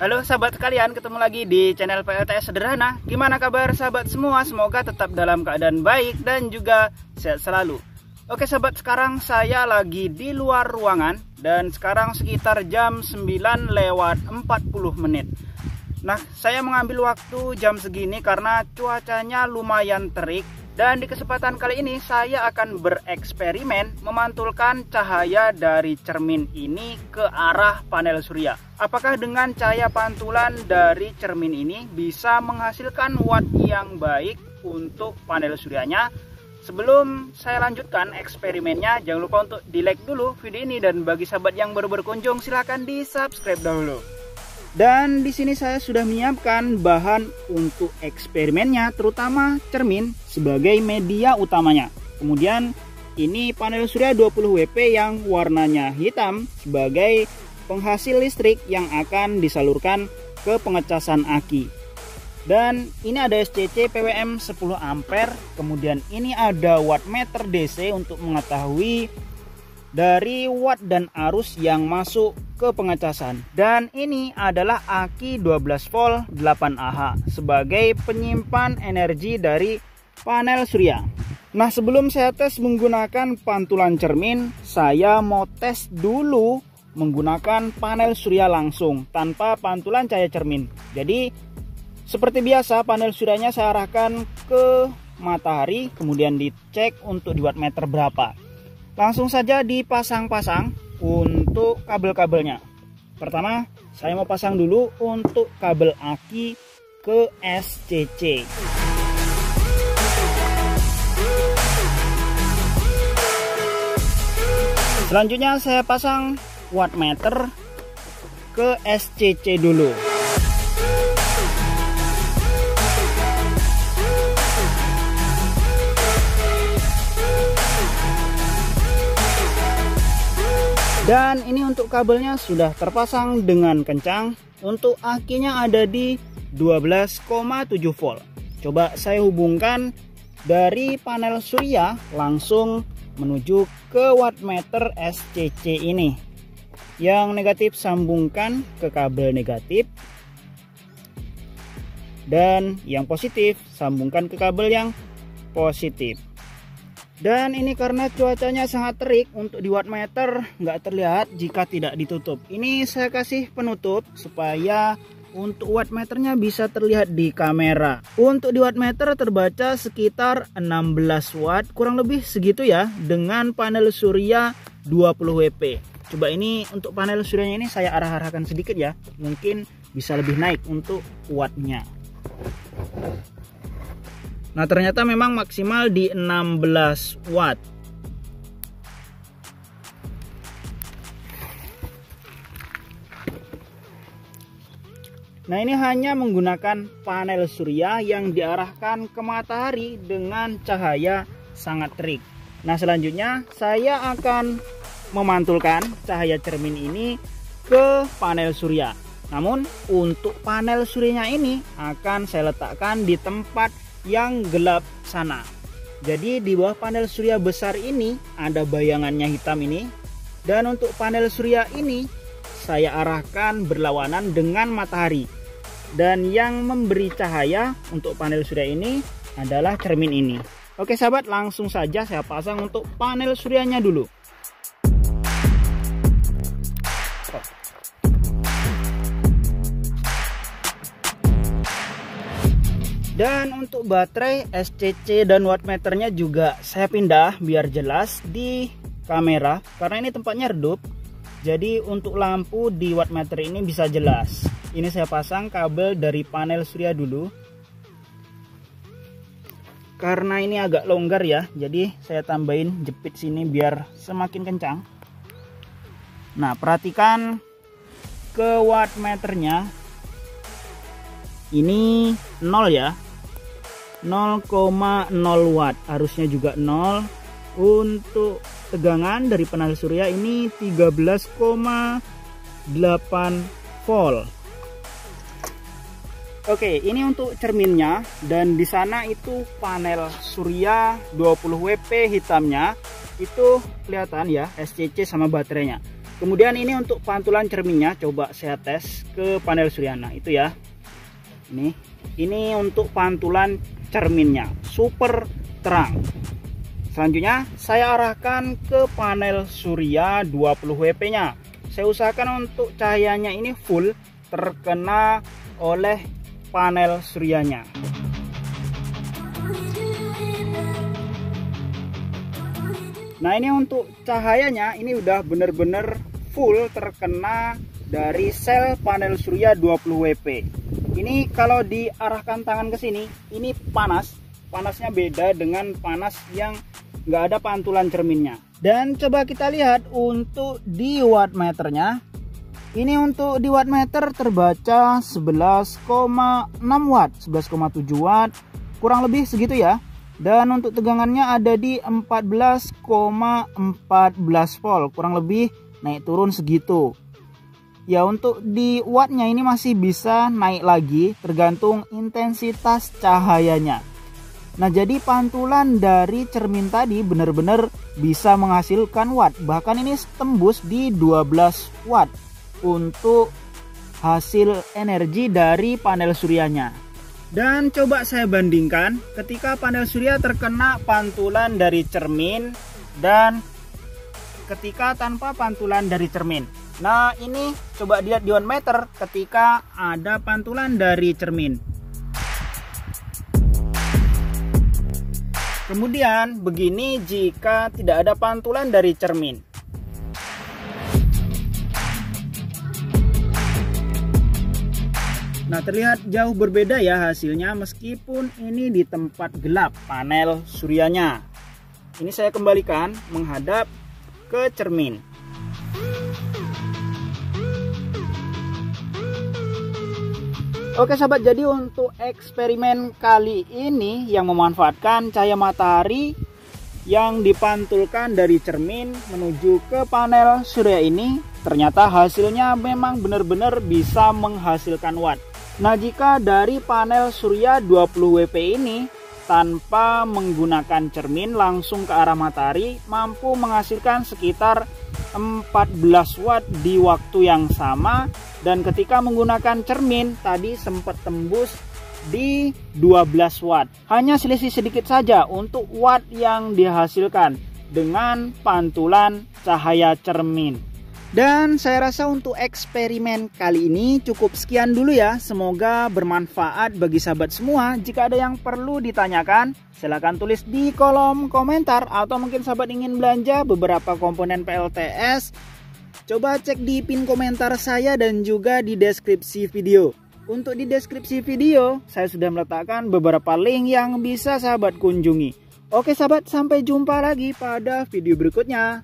Halo sahabat sekalian, ketemu lagi di channel PLTS Sederhana. Gimana kabar sahabat semua? Semoga tetap dalam keadaan baik dan juga sehat selalu. Oke sahabat, sekarang saya lagi di luar ruangan dan sekarang sekitar jam 9 lewat 40 menit. Nah, saya mengambil waktu jam segini karena cuacanya lumayan terik. Dan di kesempatan kali ini saya akan bereksperimen memantulkan cahaya dari cermin ini ke arah panel surya. Apakah dengan cahaya pantulan dari cermin ini bisa menghasilkan watt yang baik untuk panel suryanya? Sebelum saya lanjutkan eksperimennya, jangan lupa untuk di like dulu video ini, dan bagi sahabat yang baru berkunjung silahkan di subscribe dahulu. Dan di sini saya sudah menyiapkan bahan untuk eksperimennya, terutama cermin sebagai media utamanya. Kemudian ini panel surya 20 WP yang warnanya hitam sebagai penghasil listrik yang akan disalurkan ke pengecasan aki. Dan ini ada SCC PWM 10 ampere. Kemudian ini ada wattmeter DC untuk mengetahui dari watt dan arus yang masuk ke pengecasan. Dan ini adalah aki 12 volt 8Ah sebagai penyimpan energi dari panel surya. Nah, sebelum saya tes menggunakan pantulan cermin, saya mau tes dulu menggunakan panel surya langsung tanpa pantulan cahaya cermin. Jadi seperti biasa, panel suryanya saya arahkan ke matahari, kemudian dicek untuk di wattmeter berapa. Langsung saja dipasang-pasang untuk kabel-kabelnya. Pertama, saya mau pasang dulu untuk kabel aki ke SCC. Selanjutnya saya pasang wattmeter ke SCC dulu. Dan ini untuk kabelnya sudah terpasang dengan kencang. Untuk akinya ada di 12,7 volt. Coba saya hubungkan dari panel surya langsung menuju ke wattmeter SCC ini. Yang negatif sambungkan ke kabel negatif, dan yang positif sambungkan ke kabel yang positif. Dan ini karena cuacanya sangat terik, untuk di wattmeter nggak terlihat jika tidak ditutup. Ini saya kasih penutup supaya untuk wattmeternya bisa terlihat di kamera. Untuk di wattmeter terbaca sekitar 16 watt, kurang lebih segitu ya, dengan panel surya 20 WP. Coba ini untuk panel suryanya ini saya arahkan sedikit ya, mungkin bisa lebih naik untuk wattnya. Nah, ternyata memang maksimal di 16 watt. Nah, ini hanya menggunakan panel surya yang diarahkan ke matahari dengan cahaya sangat terik. Nah, selanjutnya saya akan memantulkan cahaya cermin ini ke panel surya. Namun untuk panel suryanya ini akan saya letakkan di tempat yang gelap sana. Jadi di bawah panel surya besar ini ada bayangannya hitam ini. Dan untuk panel surya ini saya arahkan berlawanan dengan matahari. Dan yang memberi cahaya untuk panel surya ini adalah cermin ini. Oke sahabat, langsung saja saya pasang untuk panel suryanya dulu. Dan untuk baterai, SCC dan wattmeternya juga saya pindah biar jelas di kamera, karena ini tempatnya redup. Jadi untuk lampu di wattmeter ini bisa jelas. Ini saya pasang kabel dari panel surya dulu. Karena ini agak longgar ya, jadi saya tambahin jepit sini biar semakin kencang. Nah, perhatikan ke wattmeternya. Ini 0 ya, 0,0 watt, arusnya juga 0. Untuk tegangan dari panel surya ini 13,8 volt. Oke, ini untuk cerminnya, dan di sana itu panel surya 20 WP hitamnya itu kelihatan ya, SCC sama baterainya. Kemudian ini untuk pantulan cerminnya, coba saya tes ke panel surya. Nah itu ya, ini untuk pantulan cerminnya super terang. Selanjutnya saya arahkan ke panel surya 20 WP nya. Saya usahakan untuk cahayanya ini full terkena oleh panel suryanya. Nah ini untuk cahayanya ini udah bener-bener full terkena dari sel panel surya 20 WP. Ini kalau diarahkan tangan ke sini, ini panasnya beda dengan panas yang nggak ada pantulan cerminnya. Dan coba kita lihat untuk di wattmeternya. Ini untuk di wattmeter terbaca 11,6 watt, 11,7 watt, kurang lebih segitu ya. Dan untuk tegangannya ada di 14,14 volt, kurang lebih naik turun segitu. Ya untuk di wattnya ini masih bisa naik lagi tergantung intensitas cahayanya. Nah jadi pantulan dari cermin tadi benar-benar bisa menghasilkan watt. Bahkan ini tembus di 12 watt untuk hasil energi dari panel suryanya. Dan coba saya bandingkan ketika panel surya terkena pantulan dari cermin dan ketika tanpa pantulan dari cermin. Nah ini coba lihat di wattmeter ketika ada pantulan dari cermin. Kemudian begini jika tidak ada pantulan dari cermin. Nah terlihat jauh berbeda ya hasilnya meskipun ini di tempat gelap panel suryanya. Ini saya kembalikan menghadap ke cermin. Oke sahabat, jadi untuk eksperimen kali ini yang memanfaatkan cahaya matahari yang dipantulkan dari cermin menuju ke panel surya ini, ternyata hasilnya memang benar-benar bisa menghasilkan watt. Nah jika dari panel surya 20 WP ini tanpa menggunakan cermin langsung ke arah matahari mampu menghasilkan sekitar 14 watt di waktu yang sama. Dan ketika menggunakan cermin tadi sempat tembus di 12 watt. Hanya selisih sedikit saja untuk watt yang dihasilkan dengan pantulan cahaya cermin. Dan saya rasa untuk eksperimen kali ini cukup sekian dulu ya. Semoga bermanfaat bagi sahabat semua. Jika ada yang perlu ditanyakan, silahkan tulis di kolom komentar. Atau mungkin sahabat ingin belanja beberapa komponen PLTS, coba cek di pin komentar saya dan juga di deskripsi video. Untuk di deskripsi video, saya sudah meletakkan beberapa link yang bisa sahabat kunjungi. Oke sahabat, sampai jumpa lagi pada video berikutnya.